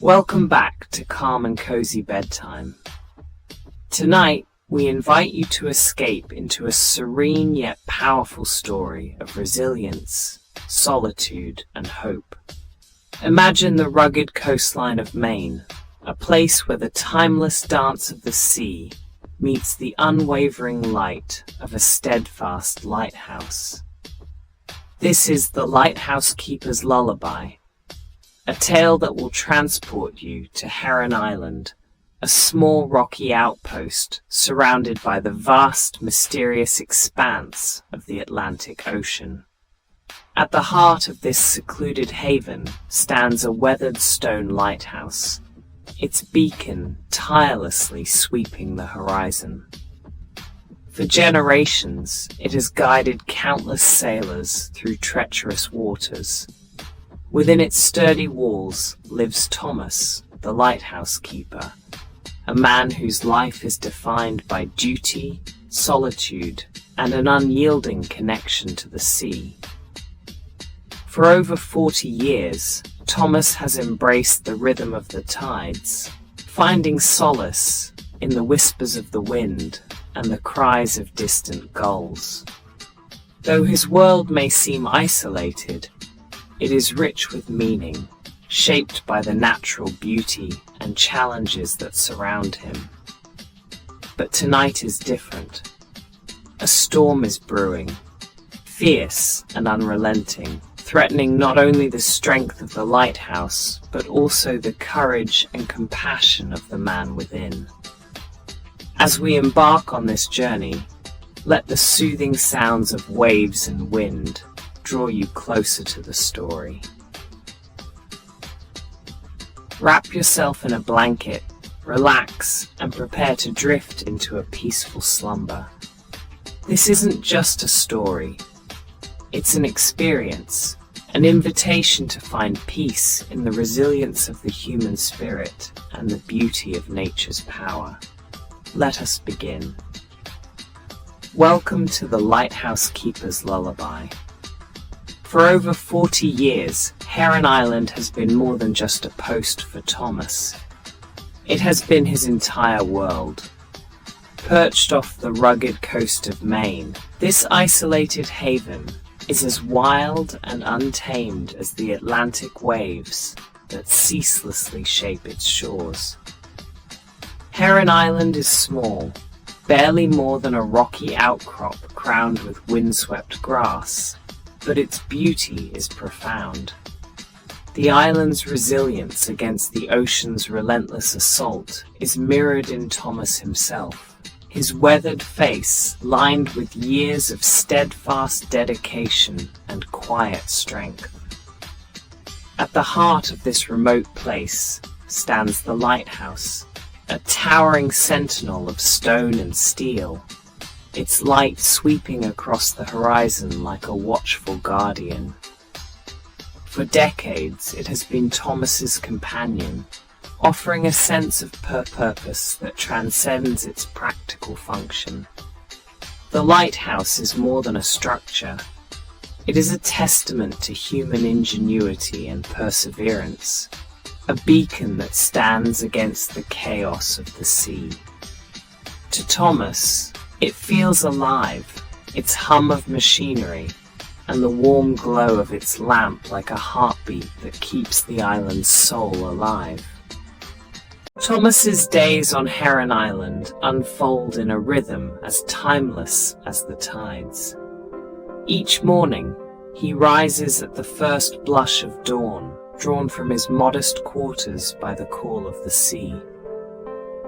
Welcome back to Calm Cozy Bedtime. Tonight, we invite you to escape into a serene yet powerful story of resilience, solitude, and hope. Imagine the rugged coastline of Maine, a place where the timeless dance of the sea meets the unwavering light of a steadfast lighthouse. This is the Lighthouse Keeper's Lullaby, a tale that will transport you to Heron Island, a small rocky outpost surrounded by the vast, mysterious expanse of the Atlantic Ocean. At the heart of this secluded haven stands a weathered stone lighthouse, its beacon tirelessly sweeping the horizon. For generations, it has guided countless sailors through treacherous waters. Within its sturdy walls lives Thomas, the lighthouse keeper, a man whose life is defined by duty, solitude, and an unyielding connection to the sea. For over 40 years, Thomas has embraced the rhythm of the tides, finding solace in the whispers of the wind and the cries of distant gulls. Though his world may seem isolated, it is rich with meaning, shaped by the natural beauty and challenges that surround him. But tonight is different. A storm is brewing, fierce and unrelenting, threatening not only the strength of the lighthouse, but also the courage and compassion of the man within. As we embark on this journey, let the soothing sounds of waves and wind draw you closer to the story. Wrap yourself in a blanket, relax, and prepare to drift into a peaceful slumber. This isn't just a story. It's an experience, an invitation to find peace in the resilience of the human spirit and the beauty of nature's power. Let us begin. Welcome to the Lighthouse Keeper's Lullaby. For over 40 years, Heron Island has been more than just a post for Thomas. It has been his entire world. Perched off the rugged coast of Maine, this isolated haven is as wild and untamed as the Atlantic waves that ceaselessly shape its shores. Heron Island is small, barely more than a rocky outcrop crowned with windswept grass, but its beauty is profound. The island's resilience against the ocean's relentless assault is mirrored in Thomas himself, his weathered face lined with years of steadfast dedication and quiet strength. At the heart of this remote place stands the lighthouse, a towering sentinel of stone and steel, its light sweeping across the horizon like a watchful guardian. For decades, it has been Thomas's companion, offering a sense of purpose that transcends its practical function. The lighthouse is more than a structure. It is a testament to human ingenuity and perseverance, a beacon that stands against the chaos of the sea. To Thomas, it feels alive, its hum of machinery, and the warm glow of its lamp like a heartbeat that keeps the island's soul alive. Thomas's days on Heron Island unfold in a rhythm as timeless as the tides. Each morning, he rises at the first blush of dawn, drawn from his modest quarters by the call of the sea.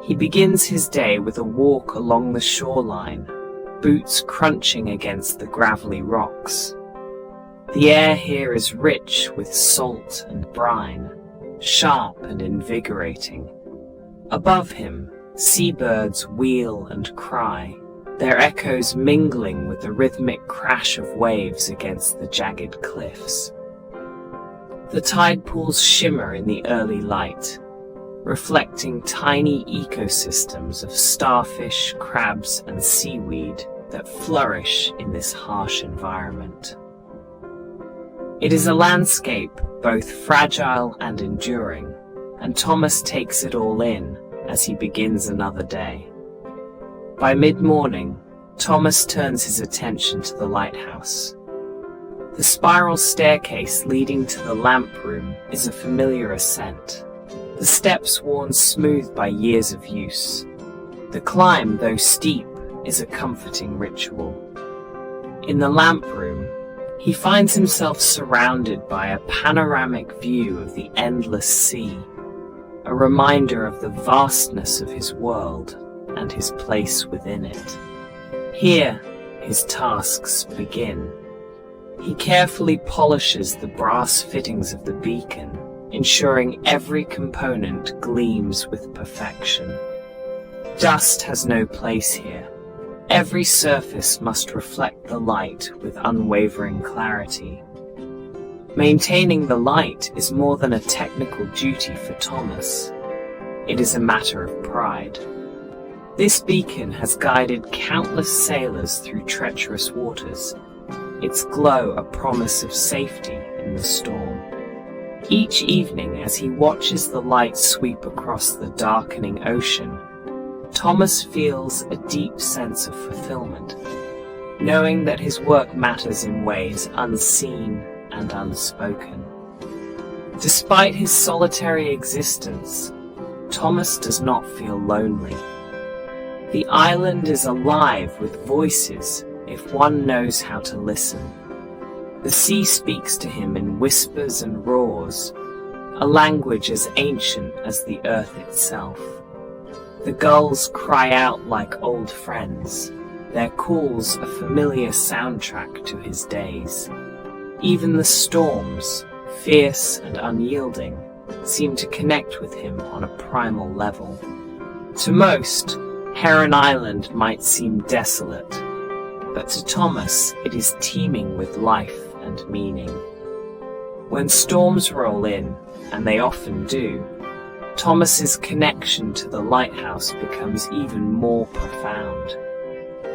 He begins his day with a walk along the shoreline, boots crunching against the gravelly rocks. The air here is rich with salt and brine, sharp and invigorating. Above him, seabirds wheel and cry, their echoes mingling with the rhythmic crash of waves against the jagged cliffs. The tide pools shimmer in the early light, reflecting tiny ecosystems of starfish, crabs, and seaweed that flourish in this harsh environment. It is a landscape both fragile and enduring, and Thomas takes it all in as he begins another day. By mid-morning, Thomas turns his attention to the lighthouse. The spiral staircase leading to the lamp room is a familiar ascent, the steps worn smooth by years of use. The climb, though steep, is a comforting ritual. In the lamp room, he finds himself surrounded by a panoramic view of the endless sea, a reminder of the vastness of his world and his place within it. Here, his tasks begin. He carefully polishes the brass fittings of the beacon, ensuring every component gleams with perfection. Dust has no place here. Every surface must reflect the light with unwavering clarity. Maintaining the light is more than a technical duty for Thomas. It is a matter of pride. This beacon has guided countless sailors through treacherous waters, its glow a promise of safety in the storm. Each evening, as he watches the light sweep across the darkening ocean, Thomas feels a deep sense of fulfillment, knowing that his work matters in ways unseen and unspoken. Despite his solitary existence, Thomas does not feel lonely. The island is alive with voices if one knows how to listen. The sea speaks to him in whispers and roars, a language as ancient as the earth itself. The gulls cry out like old friends, their calls a familiar soundtrack to his days. Even the storms, fierce and unyielding, seem to connect with him on a primal level. To most, Heron Island might seem desolate, but to Thomas it is teeming with life and meaning. When storms roll in, and they often do, Thomas's connection to the lighthouse becomes even more profound.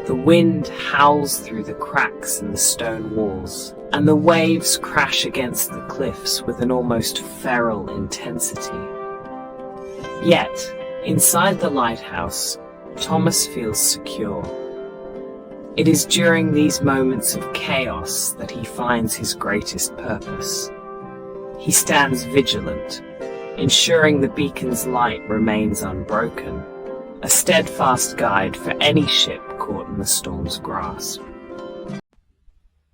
The wind howls through the cracks in the stone walls, and the waves crash against the cliffs with an almost feral intensity. Yet, inside the lighthouse, Thomas feels secure. It is during these moments of chaos that he finds his greatest purpose. He stands vigilant, ensuring the beacon's light remains unbroken, a steadfast guide for any ship caught in the storm's grasp.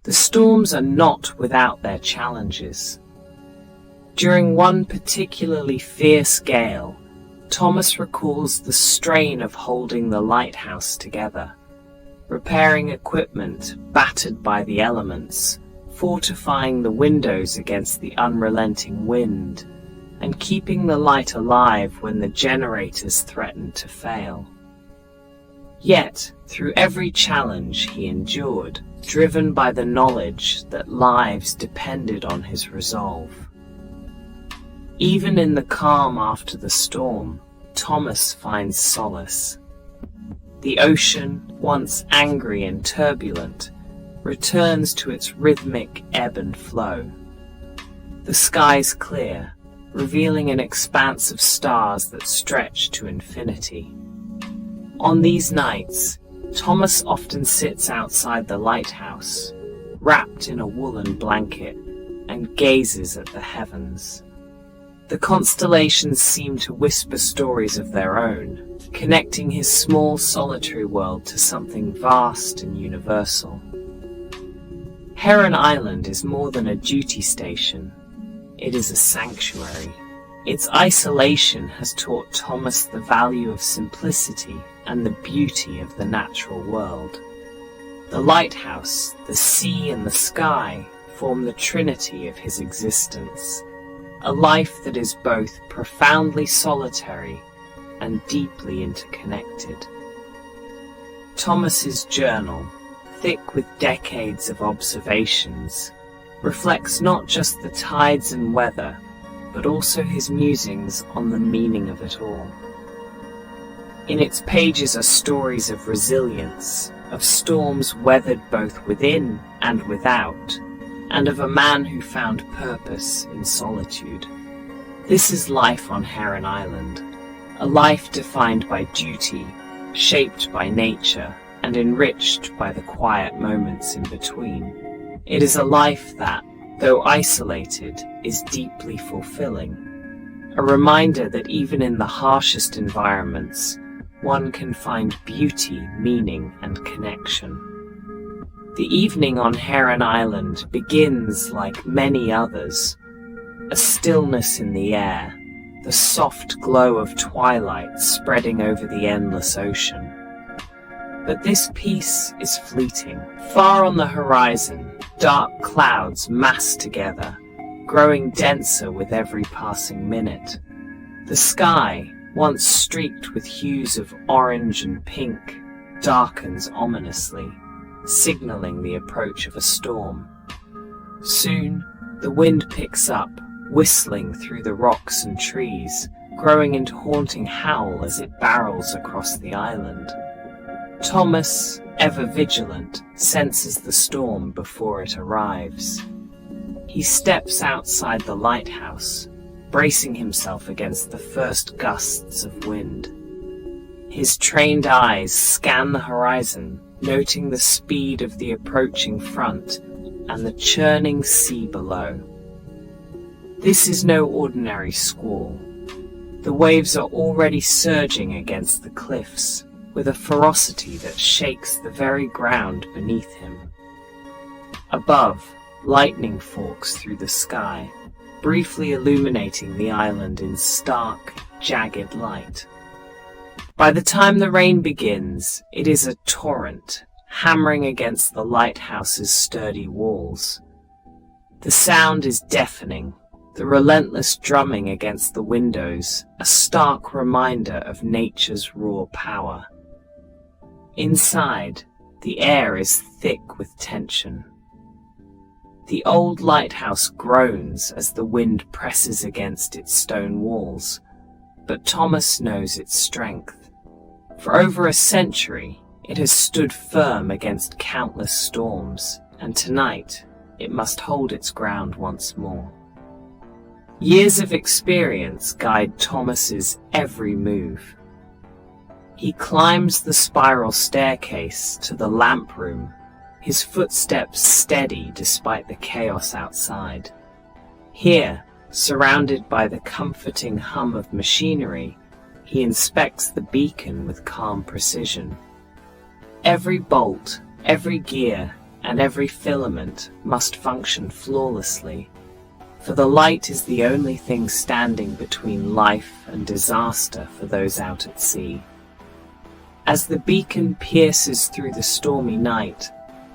The storms are not without their challenges. During one particularly fierce gale, Thomas recalls the strain of holding the lighthouse together, repairing equipment battered by the elements, fortifying the windows against the unrelenting wind, and keeping the light alive when the generators threatened to fail. Yet, through every challenge he endured, driven by the knowledge that lives depended on his resolve. Even in the calm after the storm, Thomas finds solace. The ocean, once angry and turbulent, returns to its rhythmic ebb and flow. The skies clear, revealing an expanse of stars that stretch to infinity. On these nights, Thomas often sits outside the lighthouse, wrapped in a woolen blanket, and gazes at the heavens. The constellations seem to whisper stories of their own, connecting his small solitary world to something vast and universal. Heron Island is more than a duty station. It is a sanctuary. Its isolation has taught Thomas the value of simplicity and the beauty of the natural world. The lighthouse, the sea, and the sky form the trinity of his existence, a life that is both profoundly solitary and deeply interconnected. Thomas's journal, thick with decades of observations, reflects not just the tides and weather, but also his musings on the meaning of it all. In its pages are stories of resilience, of storms weathered both within and without, and of a man who found purpose in solitude. This is life on Heron Island, a life defined by duty, shaped by nature, and enriched by the quiet moments in between. It is a life that, though isolated, is deeply fulfilling. A reminder that even in the harshest environments, one can find beauty, meaning, and connection. The evening on Heron Island begins like many others. A stillness in the air, the soft glow of twilight spreading over the endless ocean. But this peace is fleeting. Far on the horizon, dark clouds mass together, growing denser with every passing minute. The sky, once streaked with hues of orange and pink, darkens ominously, signaling the approach of a storm. Soon, the wind picks up, whistling through the rocks and trees, growing into haunting howl as it barrels across the island. Thomas, ever vigilant, senses the storm before it arrives. He steps outside the lighthouse, bracing himself against the first gusts of wind. His trained eyes scan the horizon, noting the speed of the approaching front and the churning sea below. This is no ordinary squall. The waves are already surging against the cliffs, with a ferocity that shakes the very ground beneath him. Above, lightning forks through the sky, briefly illuminating the island in stark, jagged light. By the time the rain begins, it is a torrent, hammering against the lighthouse's sturdy walls. The sound is deafening, the relentless drumming against the windows, a stark reminder of nature's raw power. Inside, the air is thick with tension. The old lighthouse groans as the wind presses against its stone walls, but Thomas knows its strength. For over a century, it has stood firm against countless storms, and tonight it must hold its ground once more. Years of experience guide Thomas's every move. He climbs the spiral staircase to the lamp room, his footsteps steady despite the chaos outside. Here, surrounded by the comforting hum of machinery, he inspects the beacon with calm precision. Every bolt, every gear, and every filament must function flawlessly, for the light is the only thing standing between life and disaster for those out at sea. As the beacon pierces through the stormy night,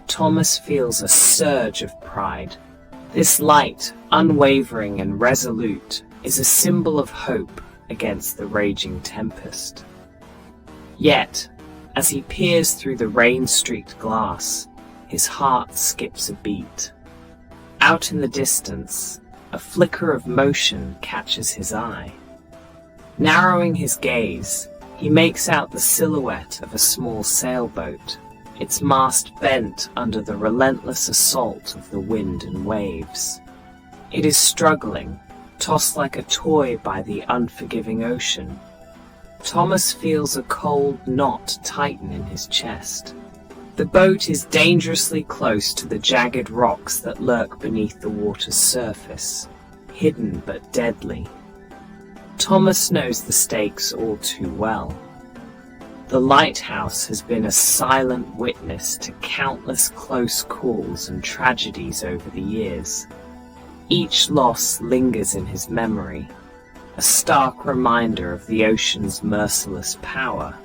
Thomas feels a surge of pride. This light, unwavering and resolute, is a symbol of hope against the raging tempest. Yet, as he peers through the rain-streaked glass, his heart skips a beat. Out in the distance, a flicker of motion catches his eye. Narrowing his gaze, he makes out the silhouette of a small sailboat, its mast bent under the relentless assault of the wind and waves. It is struggling, tossed like a toy by the unforgiving ocean. Thomas feels a cold knot tighten in his chest. The boat is dangerously close to the jagged rocks that lurk beneath the water's surface, hidden but deadly. Thomas knows the stakes all too well. The lighthouse has been a silent witness to countless close calls and tragedies over the years. Each loss lingers in his memory, a stark reminder of the ocean's merciless power.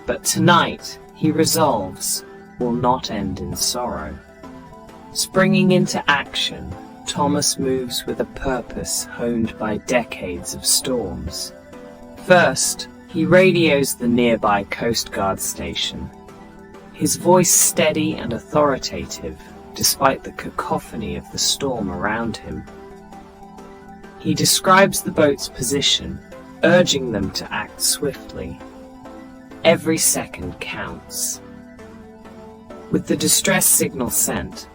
But tonight, he resolves, will not end in sorrow. Springing into action, Thomas moves with a purpose honed by decades of storms. First, he radios the nearby Coast Guard station, his voice steady and authoritative despite the cacophony of the storm around him. He describes the boat's position, urging them to act swiftly. Every second counts. With the distress signal sent,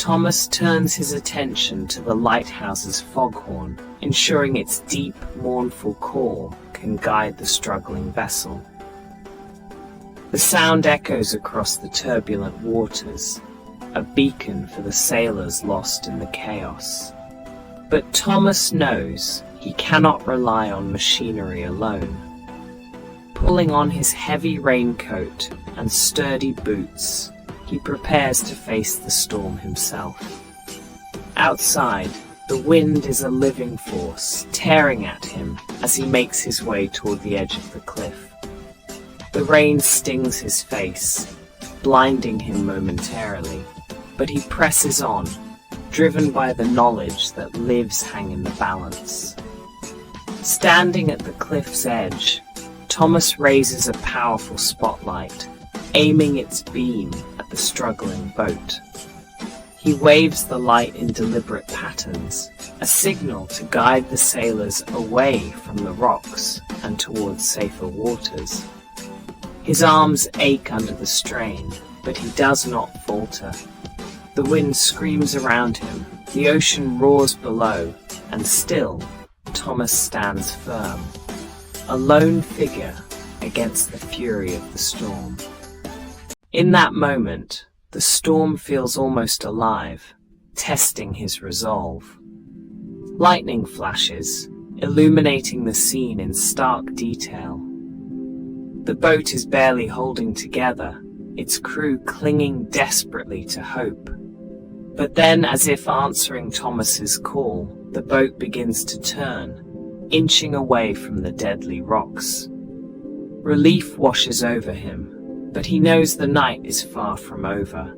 Thomas turns his attention to the lighthouse's foghorn, ensuring its deep, mournful call can guide the struggling vessel. The sound echoes across the turbulent waters, a beacon for the sailors lost in the chaos. But Thomas knows he cannot rely on machinery alone. Pulling on his heavy raincoat and sturdy boots, he prepares to face the storm himself. Outside, the wind is a living force, tearing at him as he makes his way toward the edge of the cliff. The rain stings his face, blinding him momentarily, but he presses on, driven by the knowledge that lives hang in the balance. Standing at the cliff's edge, Thomas raises a powerful spotlight, aiming its beam at the struggling boat. He waves the light in deliberate patterns, a signal to guide the sailors away from the rocks and towards safer waters. His arms ache under the strain, but he does not falter. The wind screams around him, the ocean roars below, and still, Thomas stands firm, a lone figure against the fury of the storm. In that moment, the storm feels almost alive, testing his resolve. Lightning flashes, illuminating the scene in stark detail. The boat is barely holding together, its crew clinging desperately to hope. But then, as if answering Thomas's call, the boat begins to turn, inching away from the deadly rocks. Relief washes over him, but he knows the night is far from over.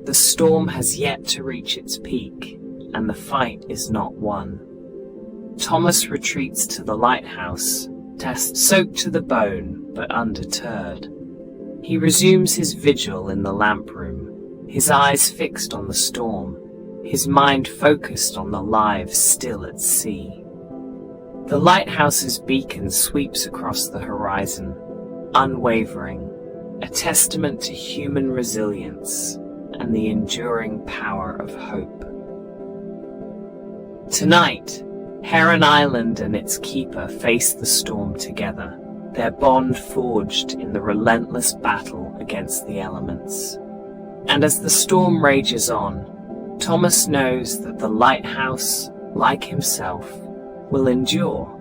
The storm has yet to reach its peak, and the fight is not won. Thomas retreats to the lighthouse, soaked to the bone, but undeterred. He resumes his vigil in the lamp room, his eyes fixed on the storm, his mind focused on the lives still at sea. The lighthouse's beacon sweeps across the horizon, unwavering, a testament to human resilience and the enduring power of hope. Tonight, Heron Island and its keeper face the storm together, their bond forged in the relentless battle against the elements. And as the storm rages on, Thomas knows that the lighthouse, like himself, will endure.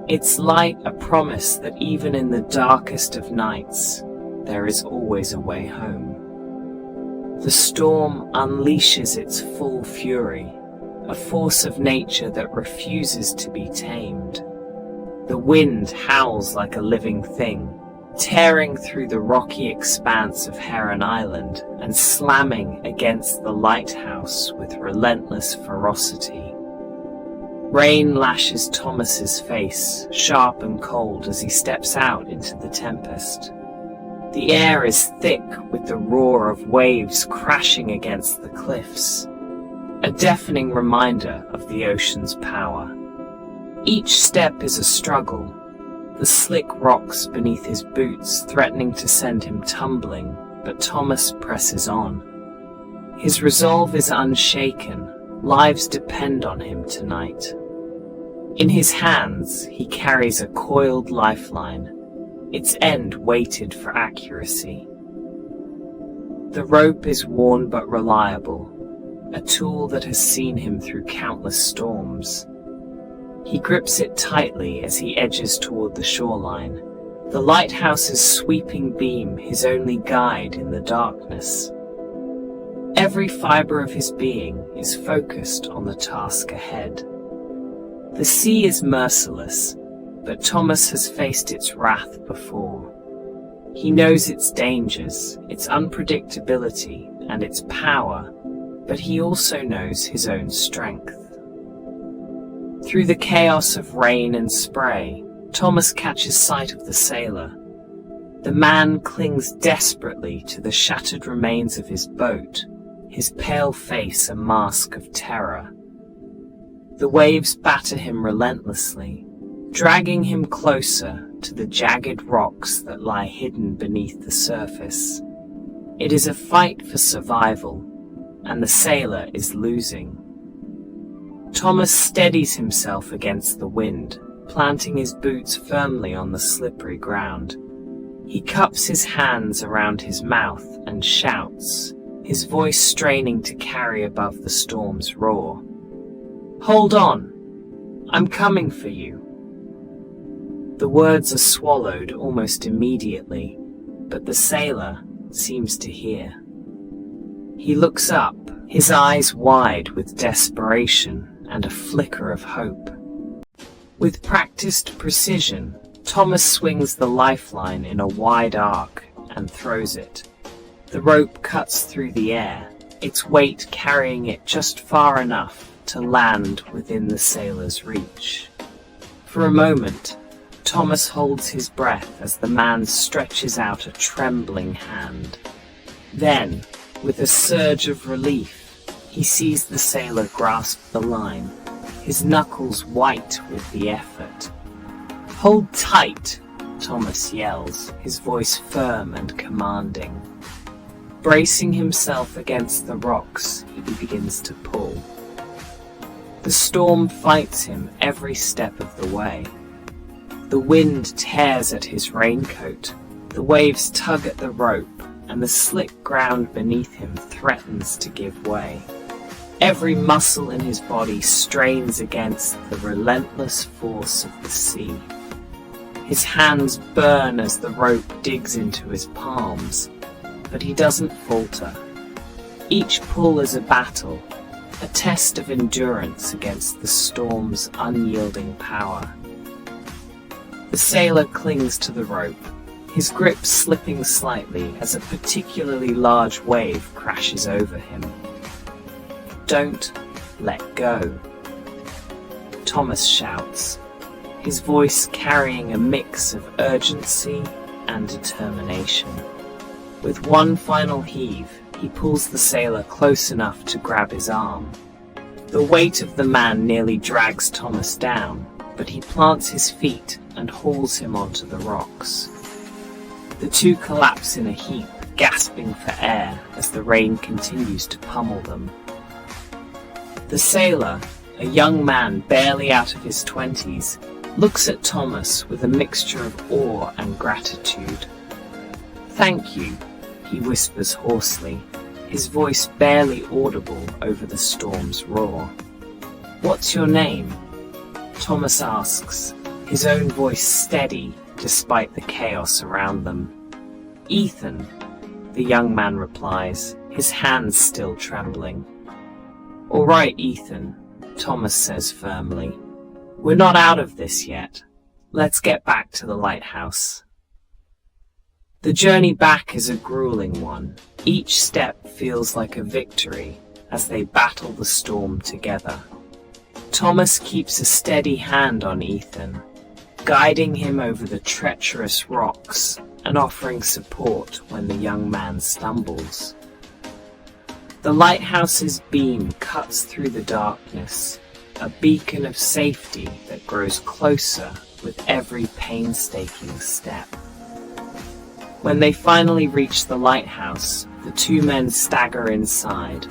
Its light a promise that even in the darkest of nights, there is always a way home. The storm unleashes its full fury, a force of nature that refuses to be tamed. The wind howls like a living thing, tearing through the rocky expanse of Heron Island and slamming against the lighthouse with relentless ferocity. Rain lashes Thomas's face, sharp and cold, as he steps out into the tempest. The air is thick with the roar of waves crashing against the cliffs, a deafening reminder of the ocean's power. Each step is a struggle, the slick rocks beneath his boots threatening to send him tumbling, but Thomas presses on. His resolve is unshaken. Lives depend on him tonight. In his hands, he carries a coiled lifeline, its end weighted for accuracy. The rope is worn but reliable, a tool that has seen him through countless storms. He grips it tightly as he edges toward the shoreline, the lighthouse's sweeping beam his only guide in the darkness. Every fiber of his being is focused on the task ahead. The sea is merciless, but Thomas has faced its wrath before. He knows its dangers, its unpredictability, and its power, but he also knows his own strength. Through the chaos of rain and spray, Thomas catches sight of the sailor. The man clings desperately to the shattered remains of his boat, his pale face a mask of terror. The waves batter him relentlessly, dragging him closer to the jagged rocks that lie hidden beneath the surface. It is a fight for survival, and the sailor is losing. Thomas steadies himself against the wind, planting his boots firmly on the slippery ground. He cups his hands around his mouth and shouts, his voice straining to carry above the storm's roar. "Hold on! I'm coming for you!" The words are swallowed almost immediately, but the sailor seems to hear. He looks up, his eyes wide with desperation and a flicker of hope. With practiced precision, Thomas swings the lifeline in a wide arc and throws it. The rope cuts through the air, its weight carrying it just far enough to land within the sailor's reach. For a moment, Thomas holds his breath as the man stretches out a trembling hand. Then, with a surge of relief, he sees the sailor grasp the line, his knuckles white with the effort. "Hold tight!" Thomas yells, his voice firm and commanding. Bracing himself against the rocks, he begins to pull. The storm fights him every step of the way. The wind tears at his raincoat, the waves tug at the rope, and the slick ground beneath him threatens to give way. Every muscle in his body strains against the relentless force of the sea. His hands burn as the rope digs into his palms, but he doesn't falter. Each pull is a battle, a test of endurance against the storm's unyielding power. The sailor clings to the rope, his grip slipping slightly as a particularly large wave crashes over him. "Don't let go," Thomas shouts, his voice carrying a mix of urgency and determination. With one final heave, he pulls the sailor close enough to grab his arm. The weight of the man nearly drags Thomas down, but he plants his feet and hauls him onto the rocks. The two collapse in a heap, gasping for air as the rain continues to pummel them. The sailor, a young man barely out of his 20s, looks at Thomas with a mixture of awe and gratitude. "Thank you," he whispers hoarsely, his voice barely audible over the storm's roar. "What's your name?" Thomas asks, his own voice steady despite the chaos around them. "Ethan," the young man replies, his hands still trembling. "All right, Ethan," Thomas says firmly. "We're not out of this yet. Let's get back to the lighthouse." The journey back is a grueling one. Each step feels like a victory as they battle the storm together. Thomas keeps a steady hand on Ethan, guiding him over the treacherous rocks and offering support when the young man stumbles. The lighthouse's beam cuts through the darkness, a beacon of safety that grows closer with every painstaking step. When they finally reach the lighthouse, the two men stagger inside,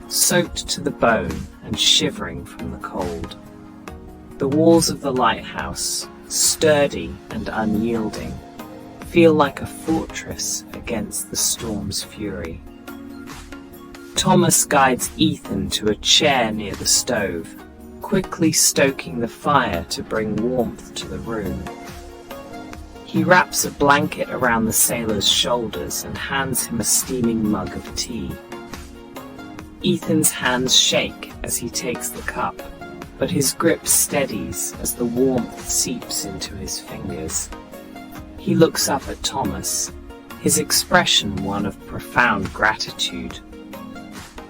soaked to the bone and shivering from the cold. The walls of the lighthouse, sturdy and unyielding, feel like a fortress against the storm's fury. Thomas guides Ethan to a chair near the stove, quickly stoking the fire to bring warmth to the room. He wraps a blanket around the sailor's shoulders and hands him a steaming mug of tea. Ethan's hands shake as he takes the cup, but his grip steadies as the warmth seeps into his fingers. He looks up at Thomas, his expression one of profound gratitude.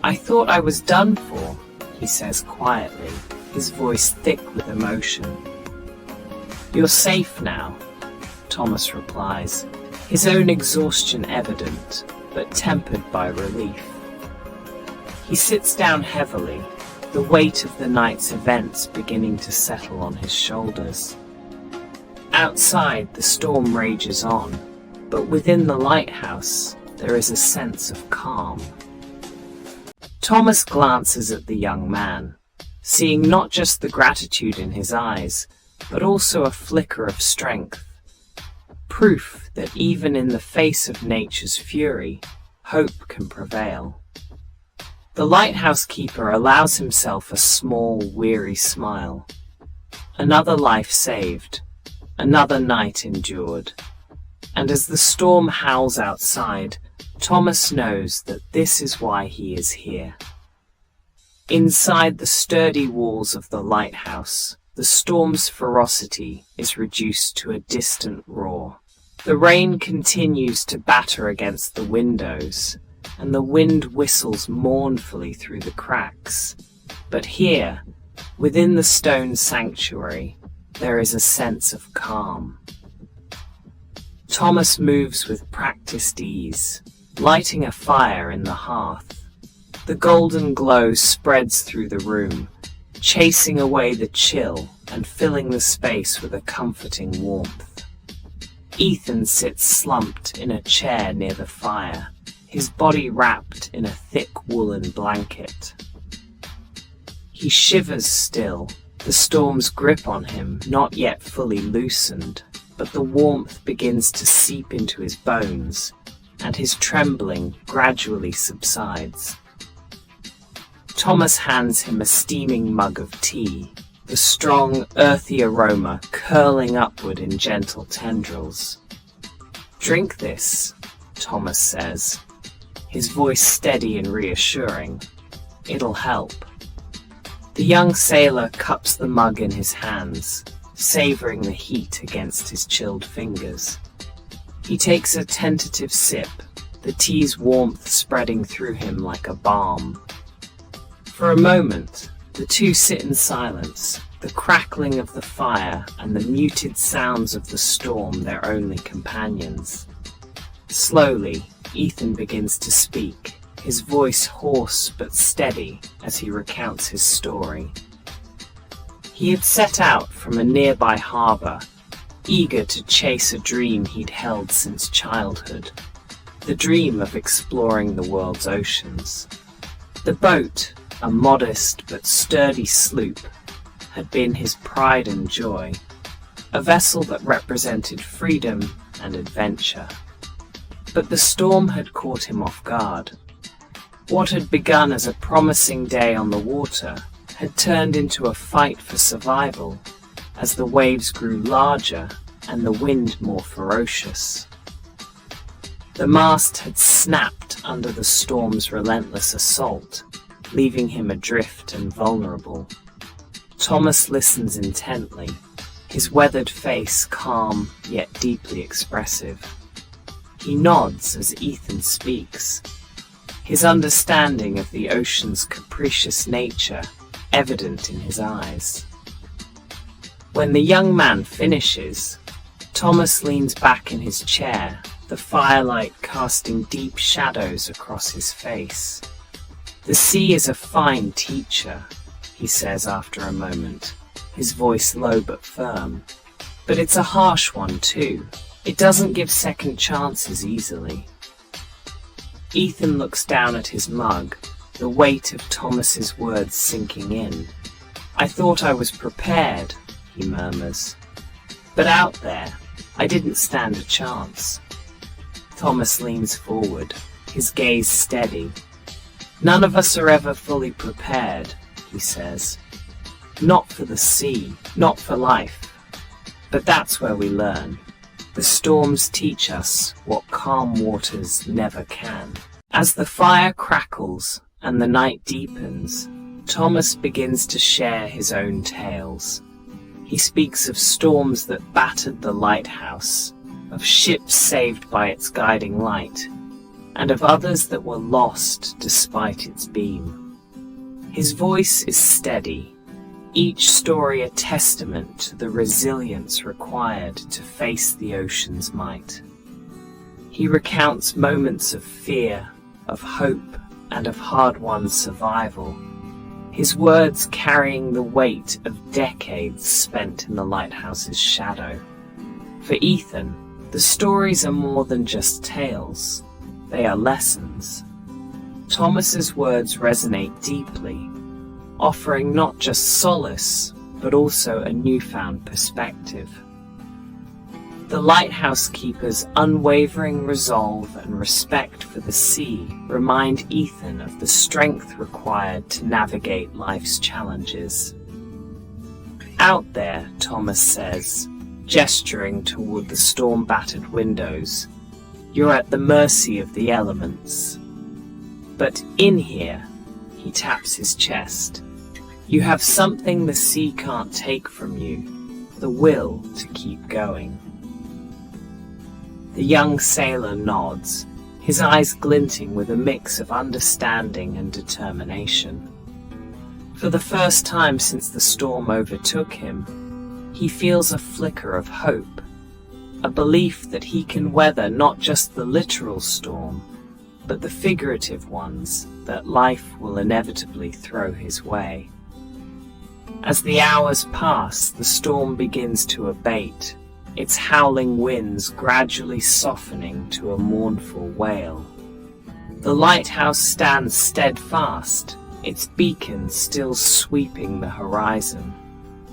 "I thought I was done for," he says quietly, his voice thick with emotion. "You're safe now," Thomas replies, his own exhaustion evident, but tempered by relief. He sits down heavily, the weight of the night's events beginning to settle on his shoulders. Outside, the storm rages on, but within the lighthouse, there is a sense of calm. Thomas glances at the young man, seeing not just the gratitude in his eyes, but also a flicker of strength. Proof that even in the face of nature's fury, hope can prevail. The lighthouse keeper allows himself a small, weary smile. Another life saved, another night endured. And as the storm howls outside, Thomas knows that this is why he is here. Inside the sturdy walls of the lighthouse, the storm's ferocity is reduced to a distant roar. The rain continues to batter against the windows, and the wind whistles mournfully through the cracks. But here, within the stone sanctuary, there is a sense of calm. Thomas moves with practiced ease, lighting a fire in the hearth. The golden glow spreads through the room, chasing away the chill and filling the space with a comforting warmth. Ethan sits slumped in a chair near the fire, his body wrapped in a thick woolen blanket. He shivers still, the storm's grip on him not yet fully loosened, but the warmth begins to seep into his bones, and his trembling gradually subsides. Thomas hands him a steaming mug of tea, the strong, earthy aroma curling upward in gentle tendrils. "Drink this," Thomas says, his voice steady and reassuring. "It'll help." The young sailor cups the mug in his hands, savoring the heat against his chilled fingers. He takes a tentative sip, the tea's warmth spreading through him like a balm. For a moment, the two sit in silence, the crackling of the fire and the muted sounds of the storm their only companions. Slowly, Ethan begins to speak, his voice hoarse but steady as he recounts his story. He had set out from a nearby harbour, eager to chase a dream he'd held since childhood, the dream of exploring the world's oceans. The boat, a modest but sturdy sloop, had been his pride and joy, a vessel that represented freedom and adventure. But the storm had caught him off guard. What had begun as a promising day on the water had turned into a fight for survival as the waves grew larger and the wind more ferocious. The mast had snapped under the storm's relentless assault, leaving him adrift and vulnerable. Thomas listens intently, his weathered face calm yet deeply expressive. He nods as Ethan speaks, his understanding of the ocean's capricious nature evident in his eyes. When the young man finishes, Thomas leans back in his chair, the firelight casting deep shadows across his face. "The sea is a fine teacher," he says after a moment, his voice low but firm. "But it's a harsh one too. It doesn't give second chances easily." Ethan looks down at his mug, the weight of Thomas's words sinking in. "I thought I was prepared," he murmurs. "But out there, I didn't stand a chance." Thomas leans forward, his gaze steady. "None of us are ever fully prepared," he says. "Not for the sea, not for life. But that's where we learn. The storms teach us what calm waters never can." As the fire crackles and the night deepens, Thomas begins to share his own tales. He speaks of storms that battered the lighthouse, of ships saved by its guiding light, and of others that were lost despite its beam. His voice is steady, each story a testament to the resilience required to face the ocean's might. He recounts moments of fear, of hope, and of hard-won survival, his words carrying the weight of decades spent in the lighthouse's shadow. For Ethan, the stories are more than just tales. They are lessons. Thomas's words resonate deeply, offering not just solace, but also a newfound perspective. The lighthouse keeper's unwavering resolve and respect for the sea remind Ethan of the strength required to navigate life's challenges. "Out there," Thomas says, gesturing toward the storm-battered windows, "you're at the mercy of the elements. But in here," he taps his chest, "you have something the sea can't take from you, the will to keep going." The young sailor nods, his eyes glinting with a mix of understanding and determination. For the first time since the storm overtook him, he feels a flicker of hope, a belief that he can weather not just the literal storm, but the figurative ones that life will inevitably throw his way. As the hours pass, the storm begins to abate, its howling winds gradually softening to a mournful wail. The lighthouse stands steadfast, its beacon still sweeping the horizon,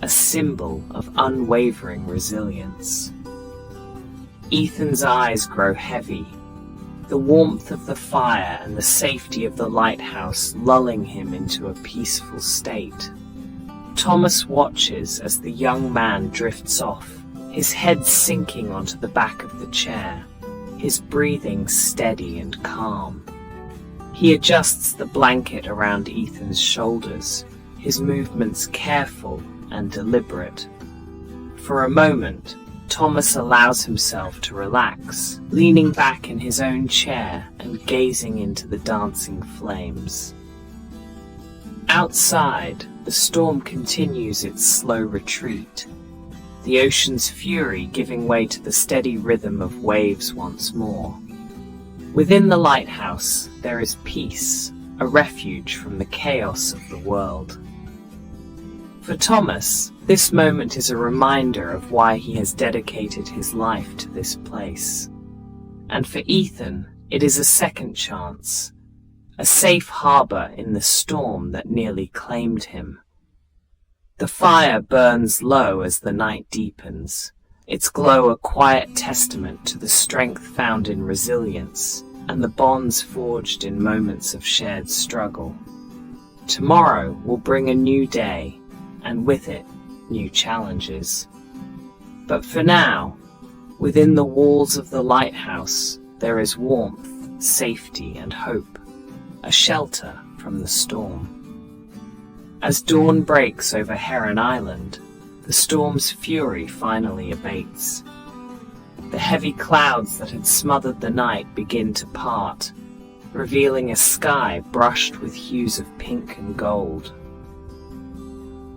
a symbol of unwavering resilience. Ethan's eyes grow heavy, the warmth of the fire and the safety of the lighthouse lulling him into a peaceful state. Thomas watches as the young man drifts off, his head sinking onto the back of the chair, his breathing steady and calm. He adjusts the blanket around Ethan's shoulders, his movements careful and deliberate. For a moment, Thomas allows himself to relax, leaning back in his own chair and gazing into the dancing flames. Outside, the storm continues its slow retreat, the ocean's fury giving way to the steady rhythm of waves once more. Within the lighthouse, there is peace, a refuge from the chaos of the world. For Thomas, this moment is a reminder of why he has dedicated his life to this place. And for Ethan, it is a second chance, a safe harbor in the storm that nearly claimed him. The fire burns low as the night deepens, its glow a quiet testament to the strength found in resilience and the bonds forged in moments of shared struggle. Tomorrow will bring a new day, and with it, new challenges. But for now, within the walls of the lighthouse, there is warmth, safety, and hope, a shelter from the storm. As dawn breaks over Heron Island, the storm's fury finally abates. The heavy clouds that had smothered the night begin to part, revealing a sky brushed with hues of pink and gold.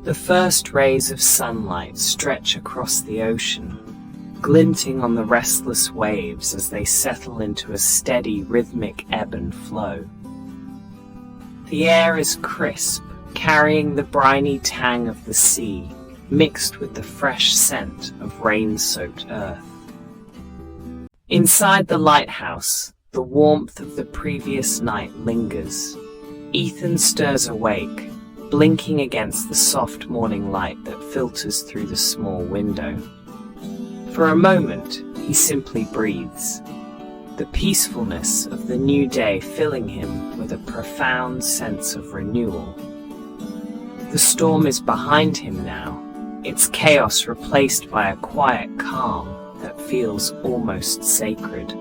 The first rays of sunlight stretch across the ocean, glinting on the restless waves as they settle into a steady, rhythmic ebb and flow. The air is crisp, carrying the briny tang of the sea, mixed with the fresh scent of rain-soaked earth. Inside the lighthouse, the warmth of the previous night lingers. Ethan stirs awake, blinking against the soft morning light that filters through the small window. For a moment, he simply breathes, the peacefulness of the new day filling him with a profound sense of renewal. The storm is behind him now, its chaos replaced by a quiet calm that feels almost sacred.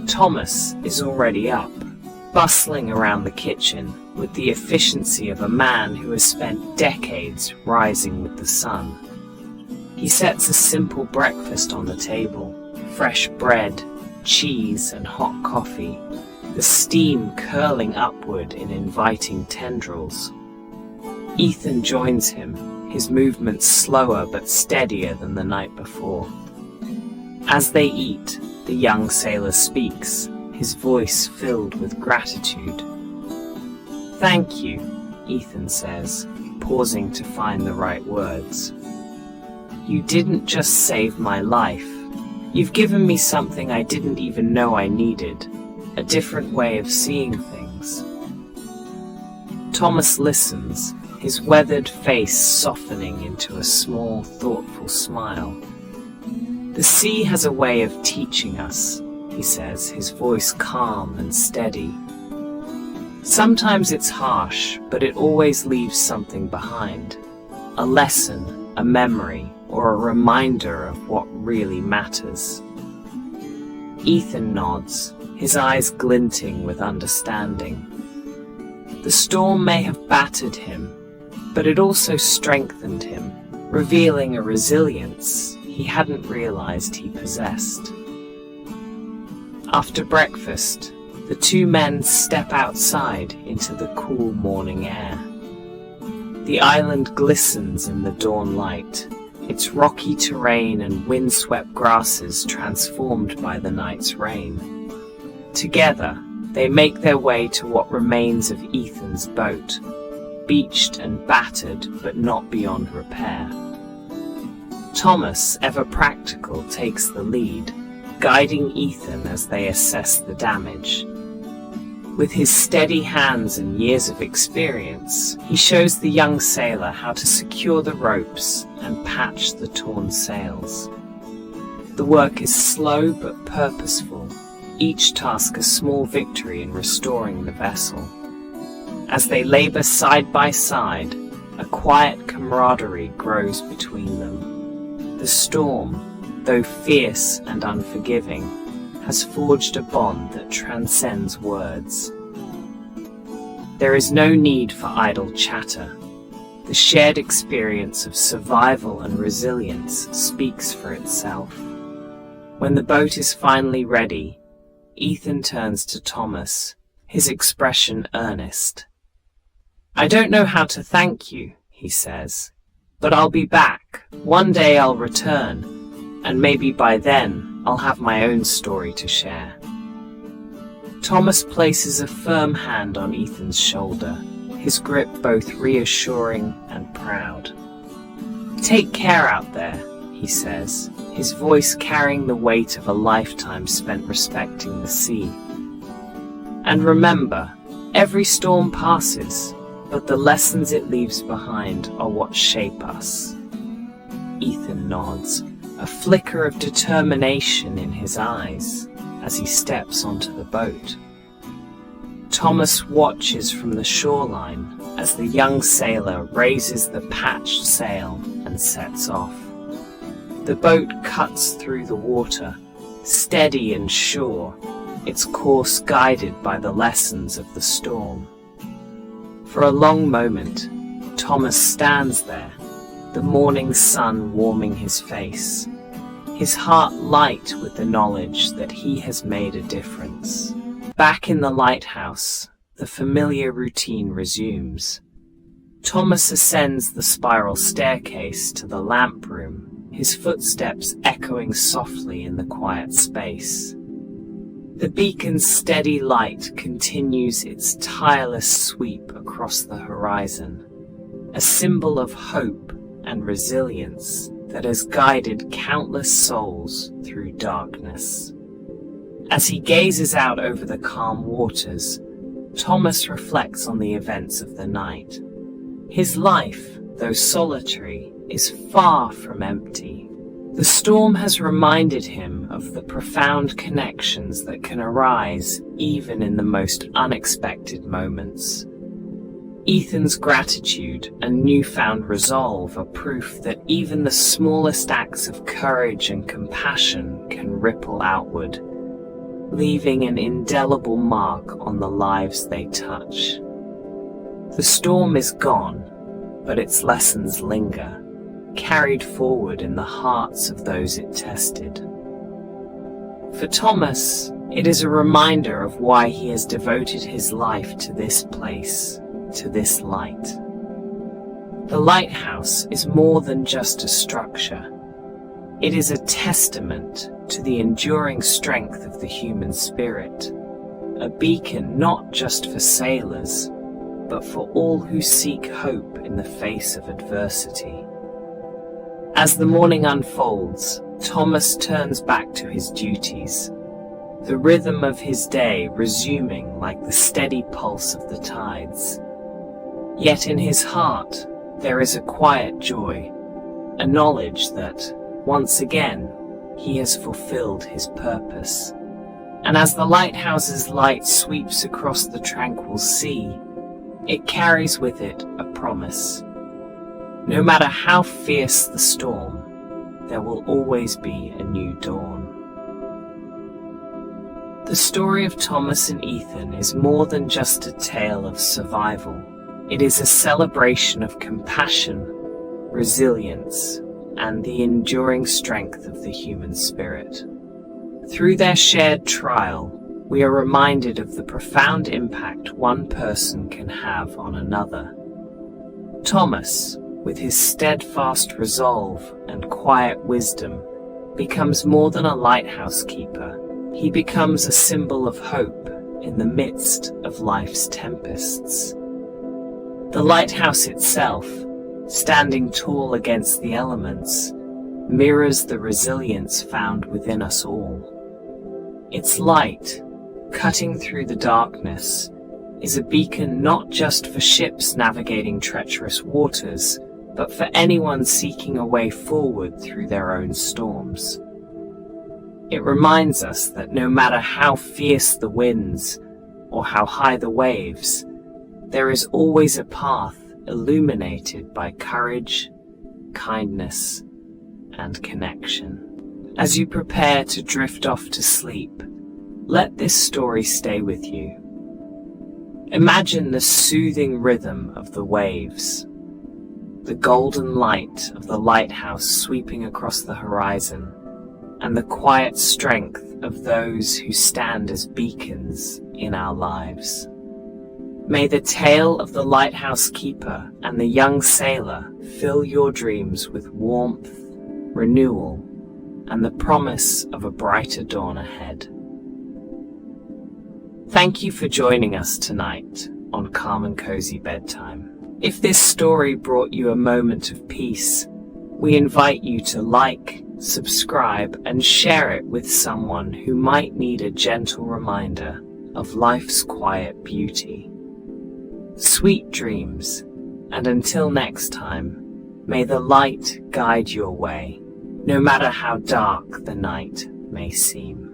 Thomas is already up, bustling around the kitchen with the efficiency of a man who has spent decades rising with the sun. He sets a simple breakfast on the table, fresh bread, cheese, and hot coffee, the steam curling upward in inviting tendrils. Ethan joins him, his movements slower but steadier than the night before. As they eat, the young sailor speaks, his voice filled with gratitude. "Thank you," Ethan says, pausing to find the right words. "You didn't just save my life. You've given me something I didn't even know I needed. a different way of seeing things. Thomas listens, his weathered face softening into a small, thoughtful smile. The sea has a way of teaching us, he says, his voice calm and steady. Sometimes it's harsh, but it always leaves something behind. A lesson, a memory, or a reminder of what really matters. Ethan nods, his eyes glinting with understanding. The storm may have battered him, but it also strengthened him, revealing a resilience he hadn't realized he possessed. After breakfast, the two men step outside into the cool morning air. The island glistens in the dawn light, its rocky terrain and windswept grasses transformed by the night's rain. Together, they make their way to what remains of Ethan's boat, beached and battered but not beyond repair. Thomas, ever practical, takes the lead, guiding Ethan as they assess the damage. With his steady hands and years of experience, he shows the young sailor how to secure the ropes and patch the torn sails. The work is slow but purposeful, each task a small victory in restoring the vessel. As they labor side by side, a quiet camaraderie grows between them. The storm, though fierce and unforgiving, has forged a bond that transcends words. There is no need for idle chatter. The shared experience of survival and resilience speaks for itself. When the boat is finally ready, Ethan turns to Thomas, his expression earnest. "I don't know how to thank you," he says, "but I'll be back. One day I'll return, and maybe by then I'll have my own story to share." Thomas places a firm hand on Ethan's shoulder, his grip both reassuring and proud. "Take care out there," he says, his voice carrying the weight of a lifetime spent respecting the sea. "And remember, every storm passes, but the lessons it leaves behind are what shape us." Ethan nods, a flicker of determination in his eyes as he steps onto the boat. Thomas watches from the shoreline as the young sailor raises the patched sail and sets off. The boat cuts through the water, steady and sure, its course guided by the lessons of the storm. For a long moment, Thomas stands there, the morning sun warming his face, his heart light with the knowledge that he has made a difference. Back in the lighthouse, the familiar routine resumes. Thomas ascends the spiral staircase to the lamp room, his footsteps echoing softly in the quiet space. The beacon's steady light continues its tireless sweep across the horizon, a symbol of hope and resilience that has guided countless souls through darkness. As he gazes out over the calm waters, Thomas reflects on the events of the night. His life, though solitary, is far from empty. The storm has reminded him of the profound connections that can arise even in the most unexpected moments. Ethan's gratitude and newfound resolve are proof that even the smallest acts of courage and compassion can ripple outward, leaving an indelible mark on the lives they touch. The storm is gone, but its lessons linger, carried forward in the hearts of those it tested. For Thomas, it is a reminder of why he has devoted his life to this place, to this light. The lighthouse is more than just a structure. It is a testament to the enduring strength of the human spirit, a beacon not just for sailors, but for all who seek hope in the face of adversity. As the morning unfolds, Thomas turns back to his duties. the rhythm of his day resuming like the steady pulse of the tides. Yet in his heart there is a quiet joy, a knowledge that, once again, he has fulfilled his purpose. And as the lighthouse's light sweeps across the tranquil sea, it carries with it a promise. No matter how fierce the storm, there will always be a new dawn. The story of Thomas and Ethan is more than just a tale of survival. It is a celebration of compassion, resilience, and the enduring strength of the human spirit. Through their shared trial, we are reminded of the profound impact one person can have on another. Thomas, with his steadfast resolve and quiet wisdom, becomes more than a lighthouse keeper. He becomes a symbol of hope in the midst of life's tempests. The lighthouse itself, standing tall against the elements, mirrors the resilience found within us all. Its light, cutting through the darkness, is a beacon not just for ships navigating treacherous waters, but for anyone seeking a way forward through their own storms. It reminds us that no matter how fierce the winds or how high the waves, there is always a path illuminated by courage, kindness, and connection. As you prepare to drift off to sleep, let this story stay with you. Imagine the soothing rhythm of the waves, the golden light of the lighthouse sweeping across the horizon, and the quiet strength of those who stand as beacons in our lives. May the tale of the lighthouse keeper and the young sailor fill your dreams with warmth, renewal, and the promise of a brighter dawn ahead. Thank you for joining us tonight on Calm Cozy Bedtime. If this story brought you a moment of peace, we invite you to like, subscribe, and share it with someone who might need a gentle reminder of life's quiet beauty. Sweet dreams, and until next time, may the light guide your way, no matter how dark the night may seem.